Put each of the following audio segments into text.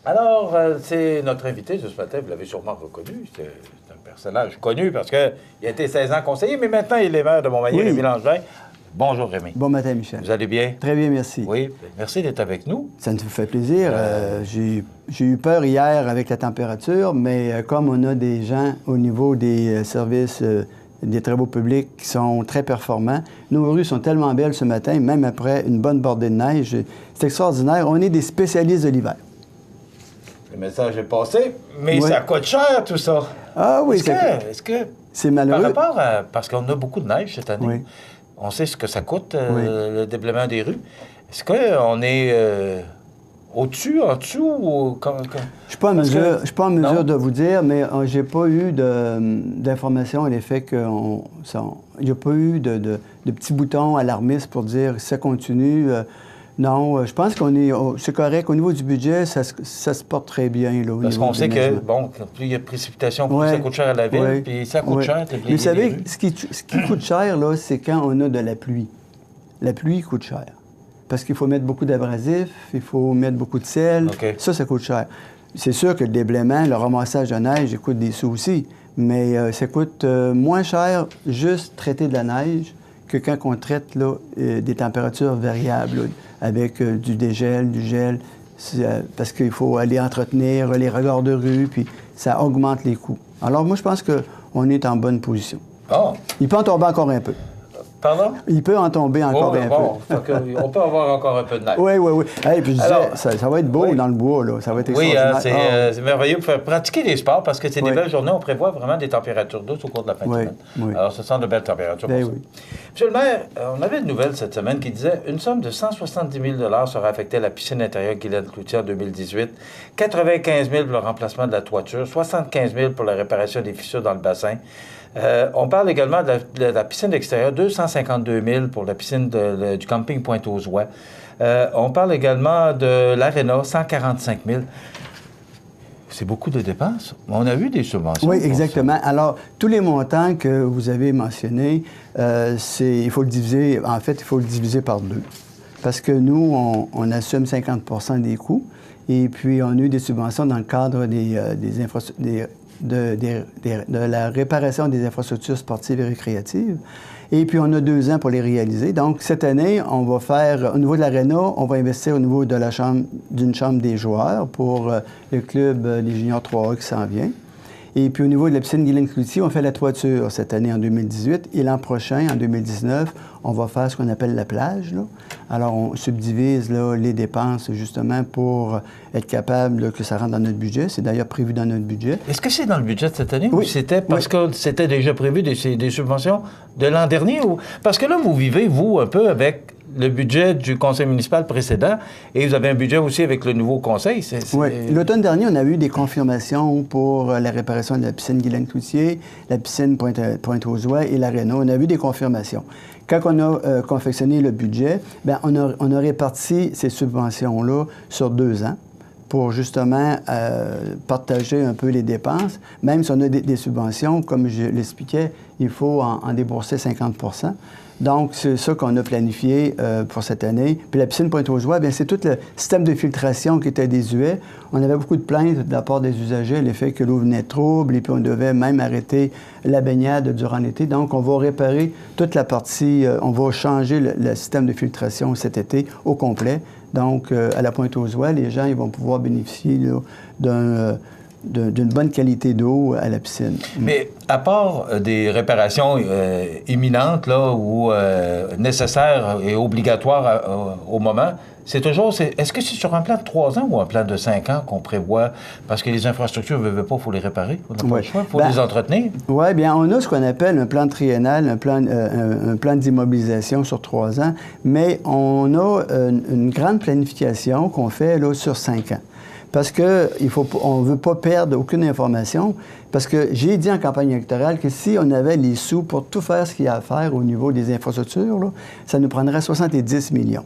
Alors, c'est notre invité de ce matin, vous l'avez sûrement reconnu. C'est un personnage connu parce qu'il a été 16 ans conseiller, mais maintenant il est maire de Montmagny, Rémy Langevin. Bonjour Rémy. Bon matin, Michel. Vous allez bien? Très bien, merci. Oui, merci d'être avec nous. Ça nous fait plaisir. J'ai eu peur hier avec la température, mais comme on a des gens au niveau des services des travaux publics qui sont très performants, nos rues sont tellement belles ce matin, même après une bonne bordée de neige. C'est extraordinaire. On est des spécialistes de l'hiver. Le message est passé, mais ça coûte cher tout ça. Ah oui, Est-ce que c'est malheureux. Par rapport à... Parce qu'on a beaucoup de neige cette année. Oui. On sait ce que ça coûte, le déblaiement des rues. Est-ce qu'on est au-dessus, en dessous? Ou... Je ne suis pas en mesure de vous dire, mais j'ai pas eu d'informations à l'effet qu'il n'y a pas eu de petits boutons alarmistes pour dire si ça continue. Non, je pense c'est correct. Au niveau du budget, ça se porte très bien. Là, parce qu'on sait que, bon, plus il y a de précipitations, plus ça coûte cher à la ville, puis ça coûte cher. Mais vous savez, ce qui coûte cher, là, c'est quand on a de la pluie. La pluie coûte cher. Parce qu'il faut mettre beaucoup d'abrasifs, il faut mettre beaucoup de sel. Ça coûte cher. C'est sûr que le déblaiement, le ramassage de neige, ça coûte des sous aussi. Mais ça coûte moins cher juste traiter de la neige que quand on traite là, des températures variables, là, avec du dégel, du gel, parce qu'il faut aller entretenir les regards de rue, puis ça augmente les coûts. Alors moi, je pense qu'on est en bonne position. Oh. Il peut en tomber encore un peu. Pardon? Il peut en tomber encore un peu. On peut avoir encore un peu de neige. Oui. Et puis je disais, ça va être beau dans le bois, là. Ça va être extraordinaire. C'est merveilleux pour faire pratiquer des sports parce que c'est des belles journées. On prévoit vraiment des températures douces au cours de la fin de semaine. Alors, ce sont de belles températures pour ça. Monsieur le maire, on avait une nouvelle cette semaine qui disait une somme de 170 000 sera affectée à la piscine intérieure Guylaine Cloutier en 2018, 95 000 pour le remplacement de la toiture, 75 000 pour la réparation des fissures dans le bassin. On parle également de la piscine extérieure, 252 000 pour la piscine du camping Pointe-aux-Oies. On parle également de l'aréna, 145 000. C'est beaucoup de dépenses. On a vu des subventions. Oui, exactement. Alors, tous les montants que vous avez mentionnés, il faut le diviser, en fait, il faut le diviser par deux. Parce que nous, on assume 50 des coûts, et puis on a eu des subventions dans le cadre des infrastructures, de la réparation des infrastructures sportives et récréatives. Et puis, on a 2 ans pour les réaliser. Donc, cette année, on va faire, au niveau de l'aréna, on va investir au niveau de d'une chambre des joueurs pour le club des juniors 3A qui s'en vient. Et puis, au niveau de la piscine Guylaine Cloutier, on fait la toiture cette année en 2018. Et l'an prochain, en 2019, on va faire ce qu'on appelle la plage, là. Alors, on subdivise là, les dépenses, justement, pour être capable là, que ça rentre dans notre budget. C'est d'ailleurs prévu dans notre budget. Est-ce que c'est dans le budget de cette année? Oui. Ou c'était parce que c'était déjà prévu des subventions de l'an dernier? Ou... Parce que là, vous vivez, vous, un peu avec le budget du conseil municipal précédent et vous avez un budget aussi avec le nouveau conseil. Oui. L'automne dernier, on a eu des confirmations pour la réparation de la piscine Guylaine Cloutier, la piscine Pointe-aux-Oies et l'aréna. On a eu des confirmations. Quand on a confectionné le budget, bien, on a réparti ces subventions-là sur 2 ans pour justement partager un peu les dépenses. Même si on a des subventions, comme je l'expliquais, il faut en débourser 50 %. Donc, c'est ça qu'on a planifié pour cette année. Puis la piscine Pointe-aux-Oies, bien, c'est tout le système de filtration qui était désuet. On avait beaucoup de plaintes de la part des usagers, l'effet que l'eau venait trouble, et puis on devait même arrêter la baignade durant l'été. Donc, on va réparer toute la partie, on va changer le système de filtration cet été au complet. Donc, à la Pointe-aux-Oies, les gens ils vont pouvoir bénéficier là, d'une bonne qualité d'eau à la piscine. Mais à part des réparations imminentes là, ou nécessaires et obligatoires au moment, c'est toujours... Est-ce que c'est sur un plan de 3 ans ou un plan de 5 ans qu'on prévoit? Parce que les infrastructures, ne veulent pas, il faut les réparer. On n'a pas le choix, il faut les entretenir. Oui, bien, on a ce qu'on appelle un plan triennal, un plan d'immobilisation sur 3 ans, mais on a une grande planification qu'on fait là, sur 5 ans. Parce qu'on ne veut pas perdre aucune information, parce que j'ai dit en campagne électorale que si on avait les sous pour tout faire ce qu'il y a à faire au niveau des infrastructures, là, ça nous prendrait 70 millions.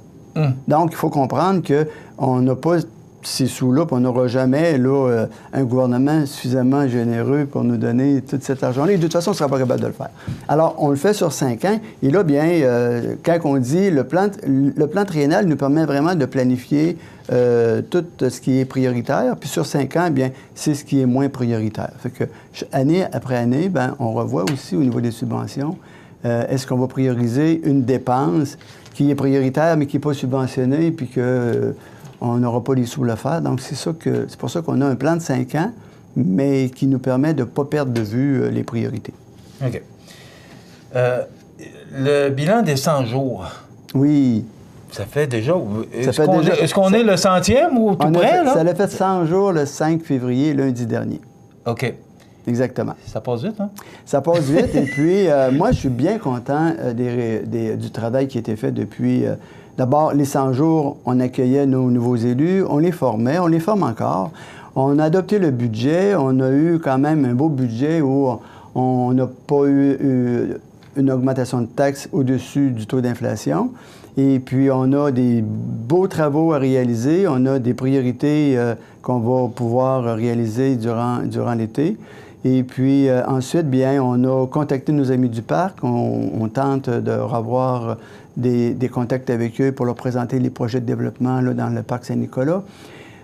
Donc, il faut comprendre qu'on n'a pas ces sous-là, on n'aura jamais là, un gouvernement suffisamment généreux pour nous donner tout cet argent-là. Et de toute façon, on ne sera pas capable de le faire. Alors, on le fait sur 5 ans. Et là, bien, quand on dit le plan triennal nous permet vraiment de planifier tout ce qui est prioritaire. Puis sur 5 ans, bien, c'est ce qui est moins prioritaire. Fait que année après année, bien, on revoit aussi au niveau des subventions, est-ce qu'on va prioriser une dépense qui est prioritaire mais qui n'est pas subventionnée puis que on n'aura pas les sous le faire. Donc, c'est pour ça qu'on a un plan de 5 ans, mais qui nous permet de ne pas perdre de vue les priorités. OK. Le bilan des 100 jours. Oui. Ça fait déjà... Est-ce qu'on est le 100e ou tout près, là? Ça a fait 100 jours le 5 février, lundi dernier. OK. Exactement. Ça passe vite, hein? Ça passe vite. Et puis, moi, je suis bien content du travail qui a été fait depuis... D'abord, les 100 jours, on accueillait nos nouveaux élus, on les formait, on les forme encore. On a adopté le budget, on a eu quand même un beau budget où on n'a pas eu une augmentation de taxes au-dessus du taux d'inflation. Et puis, on a des beaux travaux à réaliser, on a des priorités qu'on va pouvoir réaliser durant l'été. Et puis, ensuite, bien, on a contacté nos amis du parc, on tente de revoir des contacts avec eux pour leur présenter les projets de développement là, dans le parc Saint-Nicolas.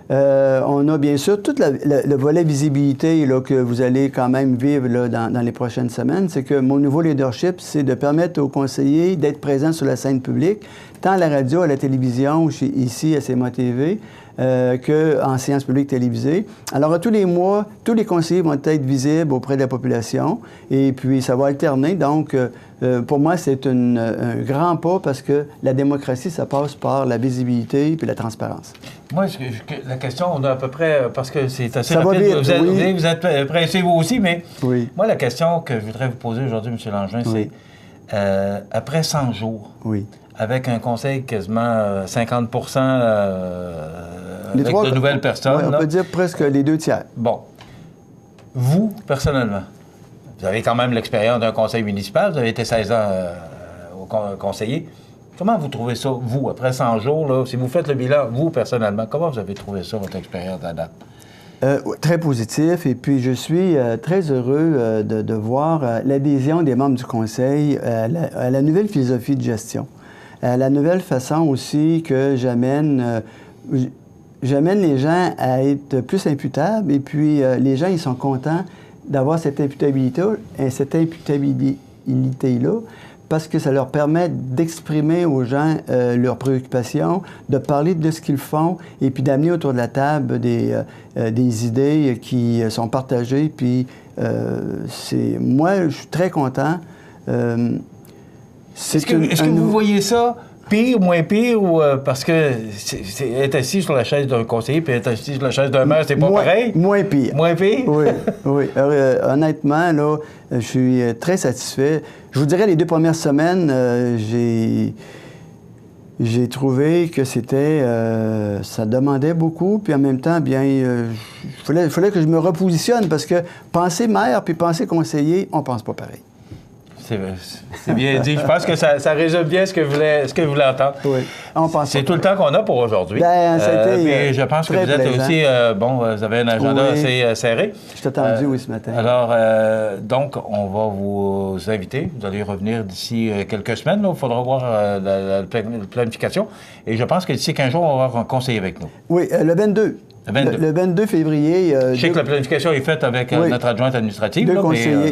On a bien sûr tout le volet visibilité là, que vous allez quand même vivre là, dans les prochaines semaines. C'est que mon nouveau leadership, c'est de permettre aux conseillers d'être présents sur la scène publique, tant à la radio, à la télévision, ici à CMA TV, qu'en séance publique télévisée. Alors, à tous les mois, tous les conseillers vont être visibles auprès de la population et puis ça va alterner. Donc, pour moi, c'est un grand pas parce que la démocratie, ça passe par la visibilité puis la transparence. Moi, la question, on a à peu près, parce que c'est assez ça rapide, va vite, vous êtes pressé vous aussi, mais oui. Moi, la question que je voudrais vous poser aujourd'hui, M. Langevin, oui. c'est après 100 jours, oui. avec un conseil quasiment 50 avec de nouvelles personnes. Oui, on peut dire presque les 2 tiers. Bon. Vous, personnellement, vous avez quand même l'expérience d'un conseil municipal, vous avez été 16 ans conseiller. Comment vous trouvez ça, vous, après 100 jours, là, si vous faites le bilan, vous, personnellement, comment vous avez trouvé ça, votre expérience à date? Très positif. Et puis, je suis très heureux de voir l'adhésion des membres du conseil à la nouvelle philosophie de gestion. La nouvelle façon aussi que j'amène les gens à être plus imputables. Et puis, les gens, ils sont contents d'avoir cette imputabilité-là, parce que ça leur permet d'exprimer aux gens leurs préoccupations, de parler de ce qu'ils font et puis d'amener autour de la table des idées qui sont partagées. Puis moi, je suis très content. Est-ce que vous voyez ça pire, moins pire, ou parce que être assis sur la chaise d'un conseiller puis être assis sur la chaise d'un maire, c'est pas pareil? Moins pire. Moins pire? Oui, oui. Honnêtement, là, je suis très satisfait. Je vous dirais, les 2 premières semaines, j'ai trouvé que c'était... ça demandait beaucoup, puis en même temps, bien, il fallait que je me repositionne, parce que penser maire puis penser conseiller, on pense pas pareil. C'est bien dit. Je pense que ça résume bien ce que vous voulez entendre. Oui. C'est tout le temps qu'on a pour aujourd'hui. Bien, puis je pense que vous êtes aussi... vous avez un agenda assez serré. Je t'ai attendu, oui, ce matin. Alors, donc, on va vous inviter. Vous allez revenir d'ici quelques semaines. Il faudra voir la planification. Et je pense que d'ici 15 jours, on va avoir un conseiller avec nous. Oui, le 22. Le 22 février... je sais que la planification est faite avec notre adjointe administrative.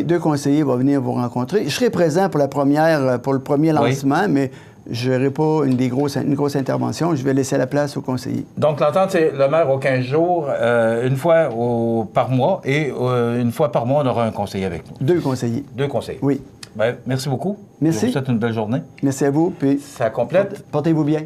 Deux conseillers vont venir vous rencontrer. Je serai présent pour le premier lancement, mais je n'aurai pas une grosse intervention. Je vais laisser la place aux conseillers. Donc, l'entente, c'est le maire aux 15 jours, une fois par mois, et une fois par mois, on aura un conseiller avec nous. 2 conseillers. 2 conseillers. Oui. Bien, merci beaucoup. Merci. Je vous souhaite une belle journée. Merci à vous. Puis ça complète. Portez-vous bien.